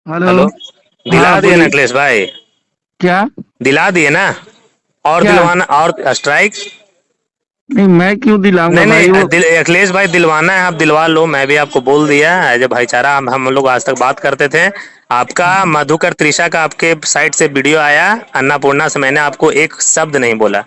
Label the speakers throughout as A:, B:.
A: Hello.
B: Hello. दिला
A: हाँ
B: दिए ना
A: बोलिए।
B: अखिलेश भाई?
A: क्या?
B: दिला दिए ना? और
A: क्या?
B: दिलवाना और स्ट्राइक?
A: नहीं, मैं क्यों दिलाऊंगा
B: नहीं नहीं
A: भाई वो।
B: अखिलेश भाई दिलवाना है, आप दिलवा लो। मैं भी आपको बोल दिया एज ए भाईचारा, हम लोग आज तक बात करते थे। आपका मधुकर त्रिषा का आपके साइड से वीडियो आया अन्नपूर्णा से, मैंने आपको एक शब्द नहीं बोला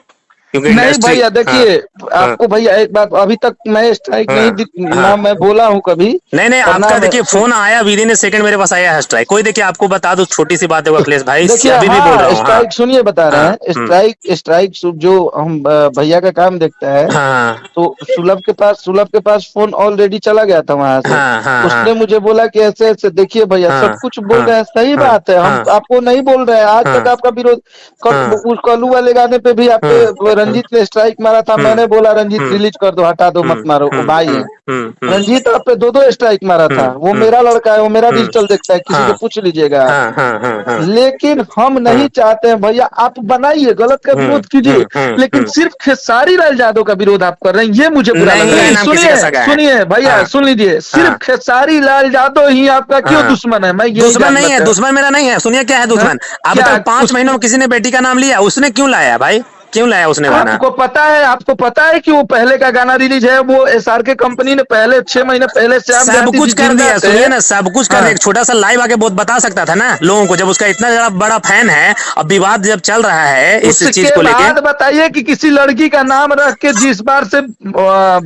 B: क्योंकि
A: नहीं
B: इंडस्ट्री।
A: भैया
B: हाँ
A: देखिए,
B: हाँ
A: आपको भैया एक बात, अभी तक मैं स्ट्राइक नहीं
B: हाँ
A: ना
B: हाँ।
A: मैं बोला हूँ कभी।
B: नहीं नहीं,
A: और ना
B: आपका
A: मैं
B: देखिए फोन आया विद इन ए सेकंड मेरे पास आया है स्ट्राइक। कोई देखिए आपको बता दो, छोटी सी बात है वो अखिलेश भाई,
A: देखिए,
B: अभी भी बोल रहा
A: हाँ
B: हूँ। हाँ
A: स्ट्राइक सुनिए, बता रहे
B: हाँ।
A: हैं स्ट्राइक स्ट्राइक जो हम भैया का काम देखता है।
B: हाँ
A: तो सुलभ के पास फोन ऑलरेडी चला गया था वहां से।
B: हाँ हाँ हाँ
A: उसने मुझे बोला कि ऐसे ऐसे देखिए भैया, सब
B: हाँ
A: कुछ बोल
B: हाँ
A: रहे हैं, सही
B: हाँ
A: बात है, हम
B: हाँ
A: आपको नहीं बोल रहे हैं, आज तक
B: हाँ
A: आपका विरोध।
B: हाँ
A: उस कल्लू वाले गाने पे भी आप
B: हाँ
A: पे
B: हाँ।
A: रंजीत ने स्ट्राइक मारा था,
B: हम्म
A: मैंने बोला रंजीत
B: हम्म
A: रिलीज कर दो, हटा दो, मत
B: हम्म
A: मारो, वो
B: हम्म
A: भाई
B: हम्म
A: है।
B: हम्म हम्म
A: रंजीत आप पे दो दो स्ट्राइक मारा था, वो
B: हम्म
A: मेरा लड़का है, वो मेरा
B: हम्म।
A: डिजिटल देखता है, किसी से
B: हाँ
A: पूछ लीजिएगा आप।
B: हाँ हाँ हाँ हाँ
A: लेकिन हम नहीं
B: हाँ।
A: चाहते हैं भैया, आप बनाइए, गलत का विरोध कीजिए, लेकिन
B: हम्म।
A: सिर्फ खेसारी लाल यादव का विरोध आप कर रहे हैं, ये मुझे बुरा लग
B: नहीं
A: रहा है।
B: है
A: नहीं,
B: नाम किसी का
A: सुनिए
B: सगा है।
A: सुनिए भैया,
B: हाँ
A: सुन लीजिए, सिर्फ
B: हाँ
A: खेसारी लाल यादव ही आपका क्यों
B: हाँ।
A: दुश्मन है, मैं यही
B: दुश्मन नहीं
A: जानना
B: है,
A: चाह।
B: दुश्मन मेरा नहीं है। सुनिए क्या है
A: हाँ?
B: दुश्मन। अब
A: क्या
B: तक 5 महीनों
A: उस
B: में किसी ने बेटी का नाम लिया? उसने क्यों लाया भाई? क्यों लाया उसने गाना?
A: आपको पता है कि वो पहले का गाना रिलीज है, वो एसआरके कंपनी ने पहले 6 महीने पहले श्याम
B: सब
A: देहाती
B: कुछ
A: जी
B: कर
A: जिंदा
B: दिया,
A: थे।
B: सुनिए ना, सब कुछ कर दिया।
A: हाँ,
B: एक छोटा सा लाइव आके बहुत बता सकता था ना लोगों को, जब उसका इतना बड़ा फैन है। अब विवाद जब चल रहा है इस चीज
A: उसके
B: को लेके।
A: बाद बताइए कि किसी लड़की का नाम रख के जिस बार से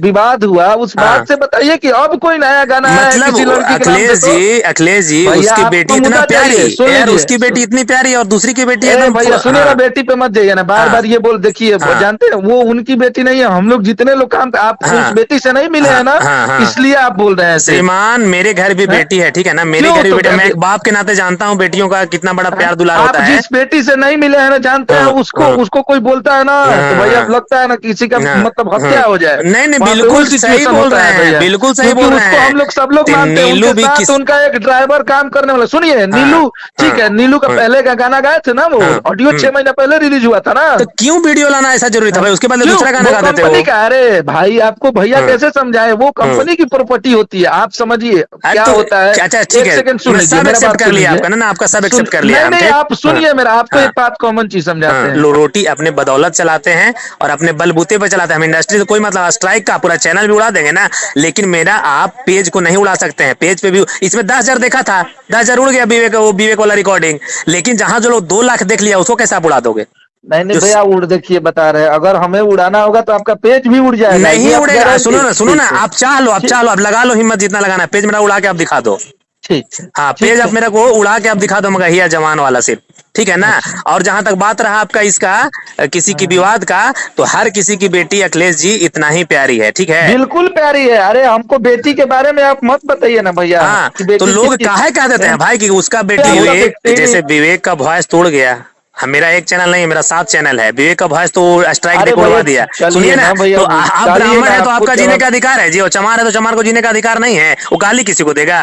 A: विवाद हुआ, उस बात
B: हाँ
A: से बताइए कि अब कोई नया गाना आया है
B: मतलब
A: किसी लड़की के नाम से
B: अखिलेश
A: तो।
B: जी, अखिलेश जी,
A: भैया
B: उसकी
A: आप
B: बेटी
A: तो
B: इतना
A: मुद्दा
B: प्यारी
A: जाइए, सुन
B: यार,
A: लीजिए।
B: उसकी बेटी इतनी प्यारी और दूसरी की बेटी
A: ए
B: एकदम
A: भैया सुनिए ना,
B: हाँ
A: बेटी पे मत जाइए ना, बार
B: हाँ
A: बार ये बोल, देखिए
B: हाँ
A: जानते हैं वो उनकी बेटी नहीं है, हम लोग जितने लोग काम, आप उस
B: हाँ
A: बेटी से नहीं मिले
B: हाँ
A: हैं ना,
B: हाँ हाँ।
A: इसलिए आप बोल रहे हैं ऐसे।
B: श्रीमान, मेरे घर भी
A: हैं?
B: बेटी है, ठीक है ना, मेरे
A: क्यों
B: घर भी
A: तो
B: बेटी है। मैं एक बाप के नाते जानता हूँ बेटियों का कितना बड़ा
A: हैं?
B: प्यार दुलार
A: आप
B: होता है।
A: जिस बेटी से नहीं मिले हैं ना, जानते हैं
B: हाँ
A: उसको
B: हाँ
A: उसको कोई बोलता है ना, तो भैया
B: हाँ
A: लगता है ना किसी का
B: हाँ
A: मतलब
B: हाँ।
A: हत्या हो जाए।
B: नहीं नहीं,
A: वहां पे वही
B: बिल्कुल सही
A: सिचुएशन
B: बोल
A: होता
B: रहे
A: है
B: हैं,
A: भैया।
B: बिल्कुल सही
A: क्योंकि
B: बोल रहे
A: उसको
B: हैं।
A: हम लोग सब लोग मानते हैं,
B: नीलू
A: उनके
B: भी
A: साथ
B: किस।
A: उनका एक ड्राइवर काम करने वाला, सुनिए
B: हाँ
A: नीलू। ठीक
B: हाँ
A: है, नीलू का
B: हाँ
A: पहले का गाना गाए थे ना, वो
B: हाँ।
A: ऑडियो 6 महीने पहले रिलीज हुआ था ना।
B: तो क्यों वीडियो लाना ऐसा जरूरी था
A: हाँ?
B: भाई? उसके बदले
A: क्यों?
B: दूसरा गाना
A: वो
B: गा देते
A: कंपनी
B: वो।
A: का, अरे भाई आपको भैया
B: हाँ
A: कैसे समझाए, वो
B: हाँ।
A: कंपनी की प्रॉपर्टी होती है, आप समझिए
B: अरे
A: क्या
B: तो
A: होता है।
B: अच्छा ठीक
A: एक
B: है,
A: सेकंड सुन
B: मैं
A: लीजिए,
B: सब
A: मेरा
B: एक्सेप्ट
A: बात
B: कर
A: सुन
B: लिया
A: लीजिए।
B: आपका ना, आपका सब
A: सुन,
B: एक्सेप्ट कर लिया
A: नहीं
B: हम,
A: नहीं,
B: ठीक।
A: आप
B: हाँ
A: सुनिए मेरा, आपको
B: हाँ
A: एक बात कॉमन चीज समझाते
B: हाँ।
A: हैं।
B: रोटी अपने बदौलत चलाते हैं और अपने बलबूते पे चलाते हैं। हम इंडस्ट्री से कोई मतलब, स्ट्राइक का पूरा चैनल भी उड़ा देंगे ना, लेकिन मेरा आप पेज को नहीं उड़ा सकते हैं। पेज पे भी इसमें 10,000 देखा था, 10,000 उड़ गया विवेक, वो विवेक वाला रिकॉर्डिंग। लेकिन जहां जो लोग 2 लाख देख लिया उसको कैसे आप उड़ा दोगे?
A: नहीं नहीं
B: जो
A: भैया, उड़ देखिए, बता रहे हैं, अगर हमें उड़ाना होगा तो आपका पेज भी उड़ जाएगा, ये
B: नहीं
A: आप
B: उड़ेगा,
A: गारंटी।
B: सुनो ना सुनो ना,
A: ठीक है,
B: आप चाह लो, आप
A: ठीक,
B: चाह लो, आप लगा लो हिम्मत, जितना लगाना है पेज मेरा उड़ा के आप दिखा दो।
A: ठीक है,
B: हाँ पेज
A: ठीक
B: आप
A: है।
B: मेरे को उड़ा के आप दिखा दो, मगहिया जवान वाला सिर्फ, ठीक है ना।
A: अच्छा।
B: और जहां तक बात रहा आपका इसका किसी की
A: हाँ।
B: विवाद का, तो हर किसी की बेटी अखिलेश जी इतना ही प्यारी है, ठीक है।
A: बिल्कुल प्यारी है, अरे हमको बेटी के बारे में आप मत बताइए ना भैया
B: हाँ
A: कि
B: तो
A: बेटी
B: लोग
A: किसकी
B: काहे कह देते
A: है?
B: हैं भाई कि उसका बेटी
A: आप तो देखते
B: विवेक,
A: ही नहीं।
B: जैसे विवेक का वॉइस तोड़ गया। मेरा एक चैनल नहीं है, मेरा 7 चैनल है। विवेक का वॉइस तो स्ट्राइक
A: अरे
B: देके
A: भैया
B: उड़वा दिया। सुनिए
A: चलिए
B: ना,
A: ना भैया,
B: तो आप
A: डालिए
B: ब्राह्मण
A: ना,
B: है तो
A: आपको
B: आपका जीने
A: जवाब।
B: का अधिकार है जी, और चमार है तो चमार को जीने का अधिकार नहीं है। वो गाली किसी को देगा?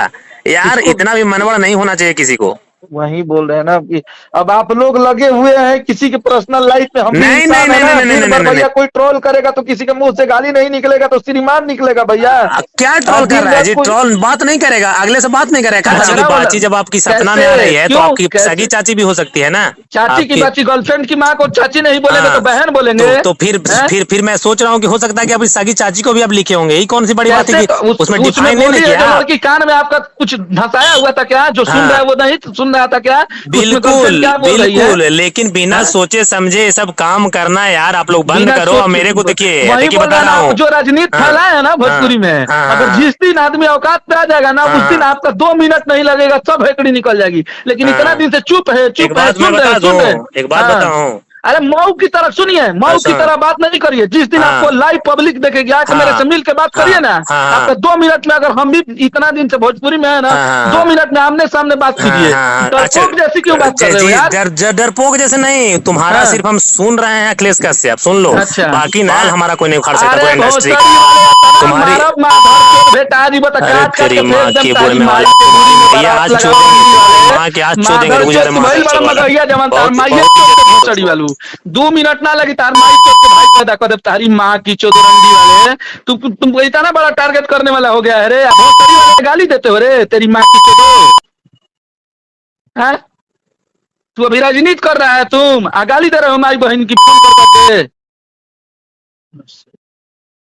B: यार
A: किसको?
B: इतना भी मनवड़ नहीं होना चाहिए किसी को।
A: वही बोल रहे हैं ना कि अब आप लोग लगे हुए हैं किसी के पर्सनल लाइफ में, हम भी
B: नहीं नहीं
A: इंसान है
B: नहीं नहीं
A: ना,
B: नहीं नहीं
A: दिन
B: नहीं
A: भर
B: नहीं नहीं।
A: भैया कोई ट्रोल करेगा तो किसी के मुंह से गाली नहीं निकलेगा तो श्रीमान निकलेगा भैया।
B: क्या ट्रोल कर
A: दिन
B: रहा है
A: भर
B: जी?
A: कोई
B: ट्रोल बात नहीं करेगा, अगले से बात नहीं करेगा। चाची की
A: झगड़ा वाला,
B: बातचीत जब आपकी सपना में
A: कैसे?
B: आ रही है तो
A: क्यों?
B: आपकी सगी
A: कैसे?
B: चाची भी हो सकती है ना
A: चाची की
B: आपकी।
A: बाची, गर्लफ्रेंड की माँ को चाची नहीं बोलेंगे तो
B: हाँ
A: बहन बोलेंगे?
B: तो फिर
A: हैं?
B: फिर मैं सोच रहा हूँ कि हो सकता है कि अपनी सगी चाची को भी आप लिखे होंगे। यही कौन सी बड़ी बात है
A: कैसे?
B: कि
A: तो
B: उसमें
A: उसमें
B: डिफाइन नहीं ना
A: बोली है
B: किया
A: जो
B: आप।
A: लड़की कान में आपका कुछ धंसाया हुआ था क्या, जो सुन रहा है
B: हाँ
A: वो नहीं सुन रहा था क्या? उसमें
B: बिल्कुल
A: गर्लफ्रेंड क्या बोल रही है?
B: बिल्कुल, लेकिन बिना
A: हैं?
B: सोचे समझे ये सब काम करना यार आप लोग बंद
A: बिना
B: करो। और
A: सोच,
B: मेरे को देखिए
A: वही
B: देखिए
A: बोल
B: बता
A: रहा है
B: रहा
A: ना, आप
B: हूँ।
A: जो राजनीति
B: हाँ
A: फैलाए है ना
B: हाँ
A: भोजपुरी में,
B: हाँ
A: अगर
B: हाँ
A: जिस दिन आदमी औकात पे आ जाएगा ना, उस दिन
B: हाँ
A: आपका 2 मिनट नहीं लगेगा, सब हेकड़ी निकल जाएगी। लेकिन इतना
B: हाँ।
A: दिन से
B: एक
A: चुप है,
B: बात मैं
A: सुन रहे
B: बता दूं,
A: सुन रहे।
B: एक बात
A: हाँ।
B: बताऊं।
A: अरे मऊ की तरह सुनिए, मऊ की
B: अच्छा।
A: तरह बात नहीं करिए, जिस दिन आपको
B: हाँ
A: लाइव पब्लिक देखेगी आके मेरे
B: हाँ
A: से मिल के बात
B: हाँ
A: करिए ना।
B: हाँ
A: आपका 2 मिनट में, अगर हम भी इतना दिन से भोजपुरी में है ना,
B: हाँ हाँ
A: दो
B: हाँ
A: मिनट में आमने सामने बात
B: हाँ
A: कीजिए।
B: हाँ। अच्छा
A: डरपोक जैसी क्यों बात कर रहे हो
B: जी,
A: यार?
B: डरपोक जैसे नहीं, तुम्हारा
A: हाँ।
B: सिर्फ हम सुन रहे हैं अखिलेश कश्यप, सुन लो।
A: अच्छा।
B: बाकी बाल हमारा कोई नहीं उखाड़ सकता,
A: अरे
B: पूरा इंडस्ट्री
A: भोसड़ी
B: का।
A: वाले इतना
B: तुम्हारी
A: मारब माधर के बेटा जी, बता
B: अरे
A: काट काट
B: तेरी
A: के
B: माँ
A: फेंक देम
B: की
A: तारी
B: बुढ़ने
A: माई
B: वाले,
A: के दूरी
B: तुम्हारी
A: में
B: भैया
A: बारात
B: आज
A: लगाओ
B: चोदेंगे,
A: रंडी
B: तेरी
A: वाले।
B: माँ के आज चोदेंगे,
A: माधर
B: रुक जा रे
A: चोत भइल बड़ा
B: माधर वाला।
A: मगहिया जवन तार
B: बहुत
A: माई
B: बहुत
A: चोत के भोसड़ी वालू। 2 मिनट ना लगी तार माई चोत के भाई पैदा कर दे तारी माँ की चोद रंडी वाले। तुम इतना बड़ा टारगेट करने वाला हो गया है रे, भोसड़ी वाले गाली देते हो रे, तेरी माँ की चोदो। हैं? तू अभी राजनीति कर रहा है तुम, गाली दे रहे हो हमारी बहन की फोन कर करके।